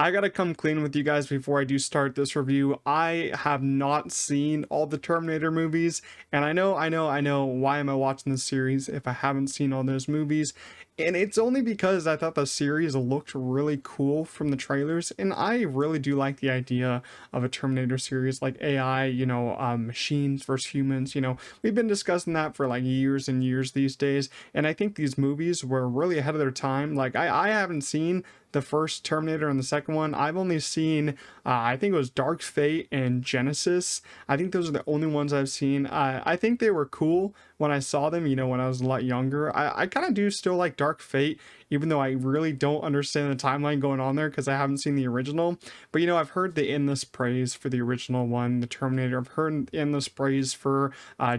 I gotta come clean with you guys before I do start this review. I have not seen all the Terminator movies, and I know, why am I watching this series if I haven't seen all those movies? And it's only because I thought the series looked really cool from the trailers, and I really do like the idea of a Terminator series like AI, machines versus humans. We've been discussing that for like years and years these days, and I think these movies were really ahead of their time. Like, I haven't seen the first Terminator and the second one. I've only seen, I think it was Dark Fate and Genesis. I think those are the only ones I've seen. I think they were cool when I saw them, when I was a lot younger. I kind of do still like Dark Fate, even though I really don't understand the timeline going on there because I haven't seen the original. But I've heard the endless praise for the original one, the Terminator. I've heard endless praise for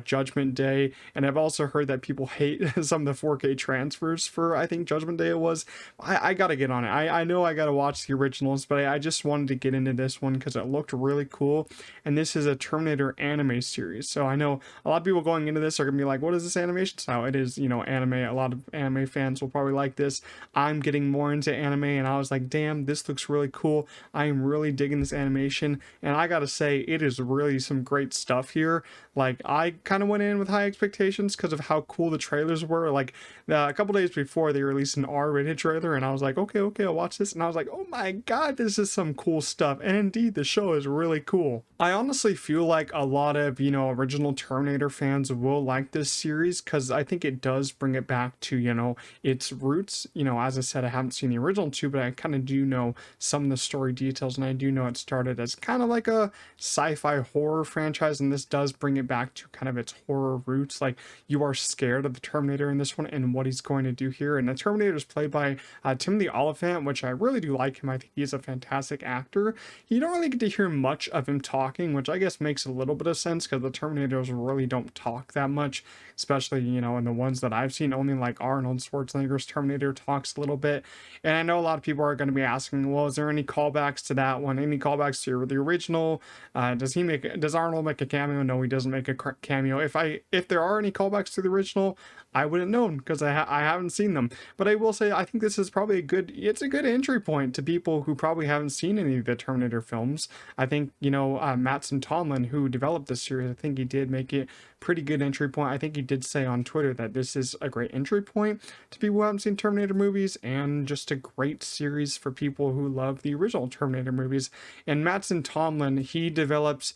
Judgment Day, and I've also heard that people hate some of the 4K transfers for, I think, Judgment Day it was. I gotta get on it. I know I gotta watch the originals, but I just wanted to get into this one because it looked really cool. And this is a Terminator anime series, so I know a lot of people going into this are gonna be like, what is this animation style? It is, anime. A lot of anime fans will probably like this. I'm getting more into anime, and I was like, damn, this looks really cool. I am really digging this animation, and I gotta say, it is really some great stuff here. Like, I kind of went in with high expectations because of how cool the trailers were. Like, a couple days before, they released an R-rated trailer, and I was like, okay, I'll watch this. And I was like, oh my god, this is some cool stuff. And indeed, the show is really cool. I honestly feel like a lot of, original Terminator fans will like this series because I think it does bring it back to, its roots. As I said, I haven't seen the original two, but I kind of do know some of the story details, and I do know it started as kind of like a sci-fi horror franchise, and this does bring it back to kind of its horror roots. Like, you are scared of the Terminator in this one and what he's going to do here. And the Terminator is played by Timothy Oliphant, which I really do like him. I think he's a fantastic actor. You don't really get to hear much of him talking, which I guess makes a little bit of sense because the Terminators really don't talk that much, especially, in the ones that I've seen. Only like Arnold Schwarzenegger's Terminator talks a little bit. And I know a lot of people are going to be asking, well, is there any callbacks to that one? Any callbacks to the original? Does Arnold make a cameo? No, he doesn't make a cameo. If there are any callbacks to the original, I wouldn't know because I haven't seen them. But I will say, I think this is probably it's a good entry point to people who probably haven't seen any of the Terminator films. I think, Mattson Tomlin, who developed this series, I think he did make it pretty good entry point. I think he did say on Twitter that this is a great entry point to people who haven't seen Terminator movies, and just a great series for people who love the original Terminator movies. And Mattson Tomlin, he develops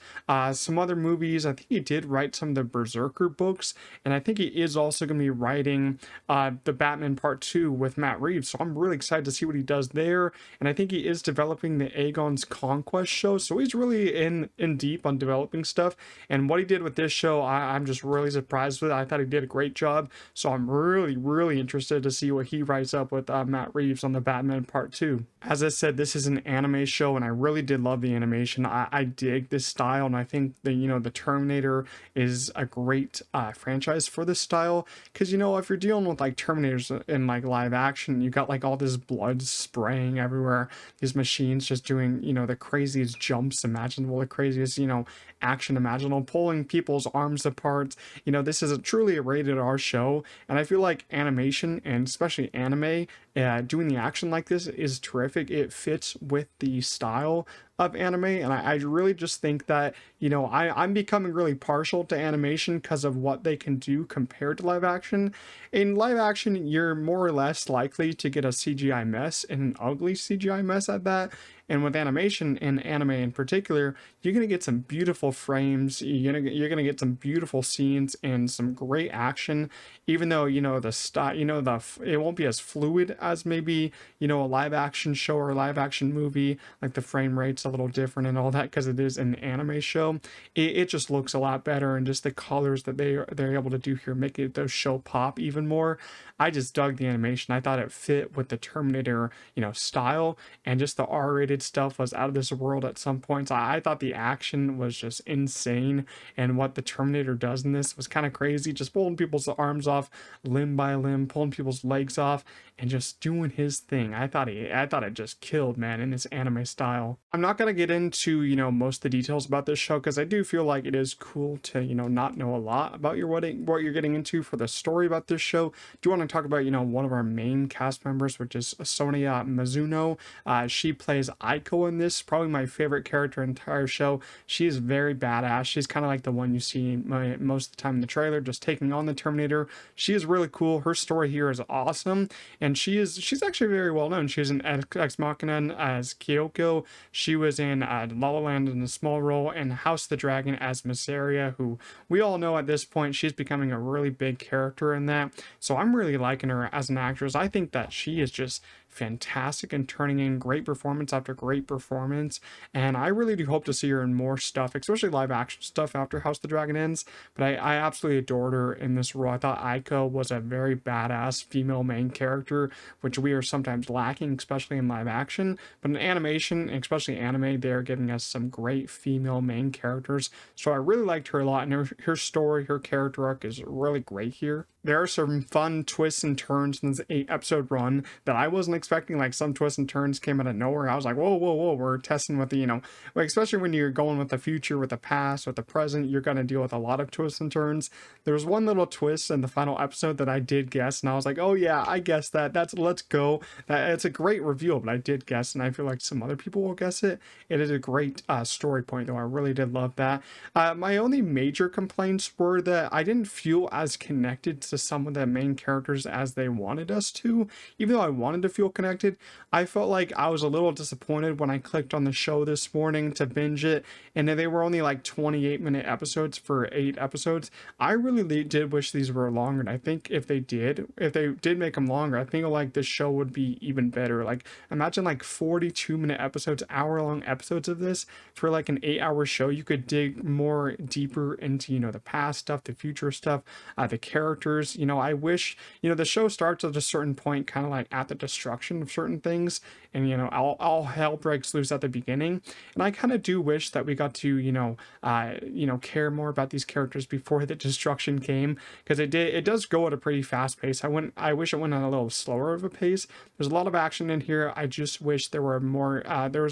some other movies. I think he did write some of the Berserker books, and I think he is also going to be writing the Batman Part 2 with Matt Reeves. So I'm really excited to see what he does there. And I think he is developing the Aegon's Conquest show. So he's really in deep on developing stuff. And what he did with this show, I'm just really surprised with. I thought he did a great job. So I'm really, really interested to see what he writes up with Matt Reeves on the Batman Part 2. As I said, this is an anime show, and I really did love the animation. I dig this style, and I think the Terminator is a great franchise for this style. Because if you're dealing with like Terminators in like live action, you got like all this blood spraying everywhere, these machines just doing the craziest jumps imaginable, the craziest action imaginable, pulling people's arms apart. This is truly a rated R show, and I feel like animation, and especially anime, doing the action like this is terrific. It fits with the style of anime, and I really just think that I'm becoming really partial to animation because of what they can do compared to live action. In live action, you're more or less likely to get a CGI mess, and an ugly CGI mess at that. And with animation, and anime in particular, you're gonna get some beautiful frames. You're gonna get some beautiful scenes and some great action. Even though the style, it won't be as fluid as maybe a live action show or a live action movie. Like, the frame rate's a little different and all that because it is an anime show. It just looks a lot better, and just the colors that they're able to do here make it the show pop even more. I just dug the animation. I thought it fit with the Terminator style, and just the R-rated stuff was out of this world at some points. I thought the action was just insane, and what the Terminator does in this was kind of crazy, just pulling people's arms off limb by limb, pulling people's legs off, and just just doing his thing. I thought it just killed, man, in his anime style. I'm not gonna get into, most of the details about this show because I do feel like it is cool to, not know a lot about what you're getting into for the story about this show. Do want to talk about, one of our main cast members, which is Sonia Mizuno. She plays Aiko in this, probably my favorite character in the entire show. She is very badass. She's kind of like the one you see most of the time in the trailer, just taking on the Terminator. She is really cool. Her story here is awesome, and she's actually very well known. She's in Ex Machina as Kyoko. She was in La La Land in a small role, and House of the Dragon as Missaria, who we all know at this point she's becoming a really big character in that. So I'm really liking her as an actress. I think that she is just fantastic and turning in great performance after great performance, and I really do hope to see her in more stuff, especially live action stuff after House of the Dragon ends. But I absolutely adored her in this role. I thought Aiko was a very badass female main character, which we are sometimes lacking, especially in live action. But in animation, especially anime, they're giving us some great female main characters. So I really liked her a lot, and her story, her character arc is really great here. There are some fun twists and turns in this 8-episode run that I wasn't expecting. Like, some twists and turns came out of nowhere. I was like, whoa, whoa, whoa, we're testing with the, like, especially when you're going with the future, with the past, with the present, you're going to deal with a lot of twists and turns. There was one little twist in the final episode that I did guess, and I was like, oh yeah, I guessed that. Let's go. It's a great reveal, but I did guess, and I feel like some other people will guess it. It is a great story point, though. I really did love that. My only major complaints were that I didn't feel as connected to some of the main characters as they wanted us to. Even though I wanted to feel connected, I felt like I was a little disappointed when I clicked on the show this morning to binge it, and they were only like 28-minute episodes for 8 episodes. I really did wish these were longer, and I think if they did make them longer, I think like this show would be even better. Like, imagine like 42-minute episodes, hour-long episodes of this for like an 8-hour show. You could dig more deeper into, the past stuff, the future stuff, the characters. I wish, the show starts at a certain point, kind of like at the destruction of certain things, and all hell breaks loose at the beginning. And I kind of do wish that we got to care more about these characters before the destruction came, because it does go at a pretty fast pace. I wish it went at a little slower of a pace. There's a lot of action in here. I just wish there was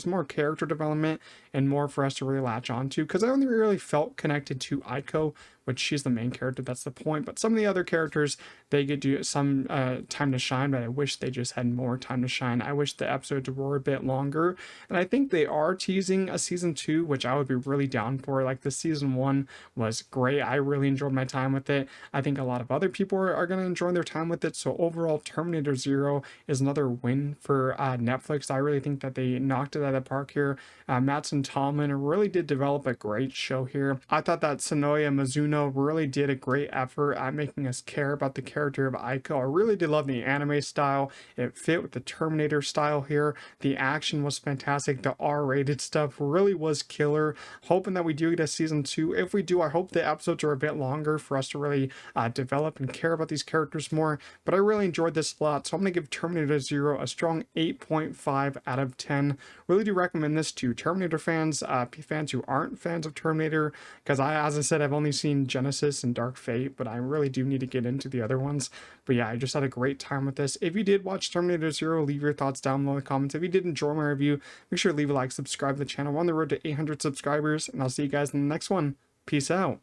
more character development and more for us to really latch on to, because I only really felt connected to Aiko, which she's the main character. That's the point. But some of the other characters, they get do some time to shine, but I wish they just had more time to shine. I wish the episodes were a bit longer, and I think they are teasing a season 2, which I would be really down for. Like, the season 1 was great. I really enjoyed my time with it. I think a lot of other people are going to enjoy their time with it. So overall, Terminator Zero is another win for Netflix. I really think that they knocked it out of the park here. Matt and Tallman really did develop a great show here. I thought that Sonoya Mizuno really did a great effort at making us care about the character of Aiko. I really did love the anime style. It fit with the Terminator style here. The action was fantastic. The R-rated stuff really was killer. Hoping that we do get a season 2. If we do, I hope the episodes are a bit longer for us to really develop and care about these characters more. But I really enjoyed this a lot, so I'm going to give Terminator Zero a strong 8.5 out of 10. Really do recommend this to Terminator fans, fans who aren't fans of Terminator, because as I said, I've only seen Genesis and Dark Fate, but I really do need to get into the other ones. But yeah, I just had a great time with this. If you did watch Terminator Zero, leave your thoughts down below in the comments. If you did enjoy my review, make sure to leave a like, subscribe to the channel. We're on the road to 800 subscribers, and I'll see you guys in the next one. Peace out.